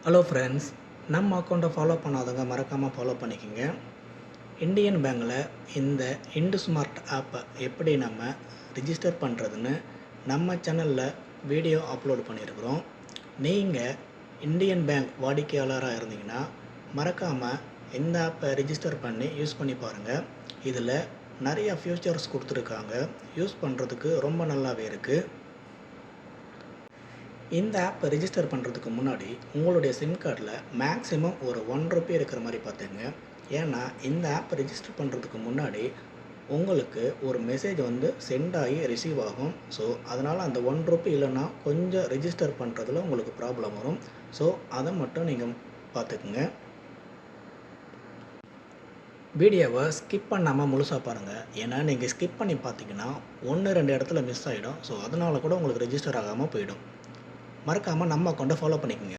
Hello friends, நம்ம அக்கௌண்ட்டை follow பண்ணாதவங்க மறக்காமல் ஃபாலோ பண்ணிக்கோங்க. இந்தியன் பேங்கில் இந்த இண்டுஸ்மார்ட் ஆப்பை எப்படி நம்ம ரிஜிஸ்டர் பண்ணுறதுன்னு நம்ம சேனலில் வீடியோ அப்லோட் பண்ணியிருக்கிறோம். நீங்கள் இந்தியன் பேங்க் வாடிக்கையாளராக இருந்தீங்கன்னா மறக்காமல் இந்த ஆப்பை ரிஜிஸ்டர் பண்ணி யூஸ் பண்ணி பாருங்கள். இதில் நிறையா ஃபியூச்சர்ஸ் கொடுத்துருக்காங்க. யூஸ் பண்ணுறதுக்கு ரொம்ப நல்லாவே இருக்குது. இந்த ஆப்பை ரிஜிஸ்டர் பண்ணுறதுக்கு முன்னாடி உங்களுடைய சிம் கார்டில் மேக்ஸிமம் ஒரு ₹1 இருக்கிற மாதிரி பார்த்துங்க. ஏன்னா இந்த ஆப்பை ரிஜிஸ்டர் பண்ணுறதுக்கு முன்னாடி உங்களுக்கு ஒரு மெசேஜ் சென்ட் ஆகி ரிசீவ் ஆகும். ஸோ அதனால் அந்த ₹1 இல்லைன்னா கொஞ்சம் ரிஜிஸ்டர் பண்ணுறதுல உங்களுக்கு ப்ராப்ளம் வரும். ஸோ அதை மட்டும் நீங்கள் பார்த்துக்குங்க. வீடியோவை ஸ்கிப் பண்ணாமல் முழுசாக பாருங்கள். ஏன்னா நீங்கள் ஸ்கிப் பண்ணி பார்த்தீங்கன்னா 1-2 இடத்துல மிஸ் ஆகிடும். ஸோ அதனால் கூட உங்களுக்கு ரெஜிஸ்டர் ஆகாமல் போயிடும். மறக்காமல் நம்ம அக்கௌண்ட்டை ஃபாலோ பண்ணிக்கோங்க.